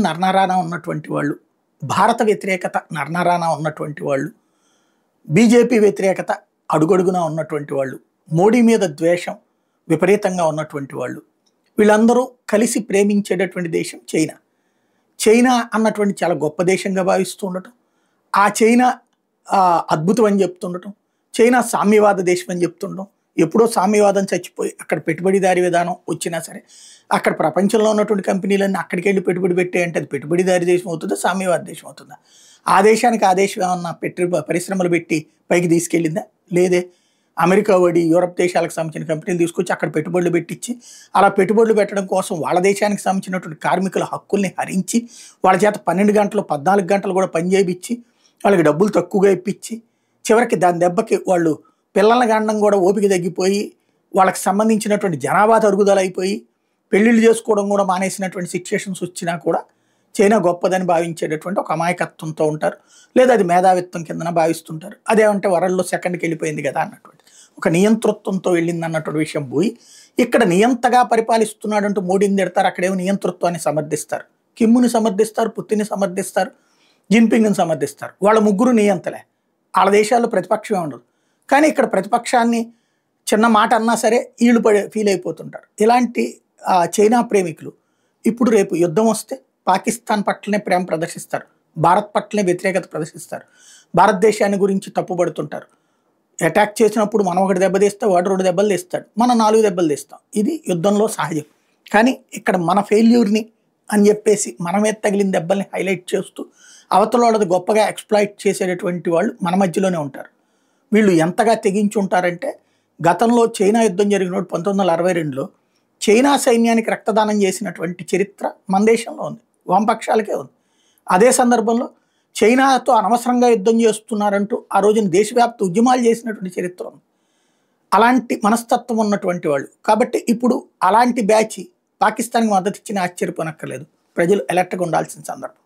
నరనరాన ఉన్నటువంటి వాళ్ళు, భారత వ్యతిరేకత నరనరాన ఉన్నటువంటి వాళ్ళు, బీజేపీ వ్యతిరేకత అడుగడుగునా ఉన్నటువంటి వాళ్ళు, మోడీ మీద ద్వేషం విపరీతంగా ఉన్నటువంటి వాళ్ళు, వీళ్ళందరూ కలిసి ప్రేమించేటటువంటి దేశం చైనా. చైనా అన్నటువంటి చాలా గొప్ప దేశంగా భావిస్తూ ఉండటం, ఆ చైనా అద్భుతం అని చెప్తుండటం, చైనా సామ్యవాద దేశం అని చెప్తుండటం, ఎప్పుడో సామ్యవాదం చచ్చిపోయి అక్కడ పెట్టుబడిదారీ విధానం వచ్చినా సరే అక్కడ ప్రపంచంలో ఉన్నటువంటి కంపెనీలన్నీ అక్కడికి వెళ్ళి పెట్టుబడి పెట్టాయంటే అది పెట్టుబడిదారీ దేశం అవుతుందా, సామ్యవాద దేశం అవుతుందా? ఆ దేశానికి ఆ దేశం ఏమన్నా పరిశ్రమలు పెట్టి పైకి తీసుకెళ్ళిందా? లేదే. అమెరికా వడి యూరప్ దేశాలకు సంబంధించిన కంపెనీలు తీసుకొచ్చి అక్కడ పెట్టుబడులు పెట్టించి, అలా పెట్టుబడులు పెట్టడం కోసం వాళ్ళ దేశానికి సంబంధించినటువంటి కార్మికుల హక్కుల్ని హరించి వాళ్ళ చేత 12 గంటలు 14 గంటలు కూడా పని చేయించి వాళ్ళకి డబ్బులు తక్కువగా ఇప్పించి చివరికి దాని దెబ్బకి వాళ్ళు పిల్లల గండం కూడా ఓపిక తగ్గిపోయి వాళ్ళకి సంబంధించినటువంటి జనాభా తరుగుదల అయిపోయి పెళ్ళిళ్ళు చేసుకోవడం కూడా మానేసినటువంటి సిచ్యుయేషన్స్ వచ్చినా కూడా చైనా గొప్పదని భావించేటటువంటి ఒక అమాయకత్వంతో ఉంటారు, లేదా అది మేధావిత్వం కిందన భావిస్తుంటారు. అదేమంటే వరల్డ్లో సెకండ్కి వెళ్ళిపోయింది కదా అన్నటువంటి ఒక నియంతృత్వంతో వెళ్ళింది అన్నటువంటి విషయం పోయి ఇక్కడ నియంతగా పరిపాలిస్తున్నాడంటూ మోడీని తిడతారు, అక్కడేమో నియంతృత్వాన్ని సమర్థిస్తారు, కిమ్ముని సమర్థిస్తారు, పుత్తిని సమర్థిస్తారు, జిన్పింగ్ని సమర్థిస్తారు. వాళ్ళ ముగ్గురు నియంతలే, వాళ్ళ దేశాల్లో ప్రతిపక్షమే ఉండదు. కానీ ఇక్కడ ప్రతిపక్షాన్ని చిన్న మాట అన్నా సరే వీళ్ళు ఫీల్ అయిపోతుంటారు. ఇలాంటి చైనా ప్రేమికులు ఇప్పుడు రేపు యుద్ధం వస్తే పాకిస్తాన్ పట్లనే ప్రేమ ప్రదర్శిస్తారు, భారత్ పట్లనే వ్యతిరేకత ప్రదర్శిస్తారు, భారతదేశాన్ని గురించి తప్పుపడుతుంటారు. అటాక్ చేసినప్పుడు మనం ఒకటి దెబ్బ తీస్తే వాడు 2 దెబ్బలు తీస్తాడు, మనం 4 దెబ్బలు తీస్తాం. ఇది యుద్ధంలో సహజం. కానీ ఇక్కడ మన ఫెయిల్యూర్ని అని చెప్పేసి మన మీద తగిలిన దెబ్బల్ని హైలైట్ చేస్తూ అవతల వాళ్ళది గొప్పగా ఎక్స్ప్లాయిట్ చేసేటటువంటి వాళ్ళు మన మధ్యలోనే ఉంటారు. వీళ్ళు ఎంతగా తెగించి ఉంటారంటే గతంలో చైనా యుద్ధం జరిగినప్పుడు 1962లో చైనా సైన్యానికి రక్తదానం చేసినటువంటి చరిత్ర మన దేశంలో ఉంది, వామపక్షాలకే ఉంది. అదే సందర్భంలో చైనాతో అనవసరంగా యుద్ధం చేస్తున్నారంటూ ఆ రోజున దేశవ్యాప్త ఉద్యమాలు చేసినటువంటి చరిత్ర ఉంది. అలాంటి మనస్తత్వం ఉన్నటువంటి వాళ్ళు కాబట్టి ఇప్పుడు అలాంటి బ్యాచ్ పాకిస్తాన్కి మద్దతు ఇచ్చిన ఆశ్చర్యపోనక్కర్లేదు. ప్రజలు అలర్ట్గా ఉండాల్సిన సందర్భం.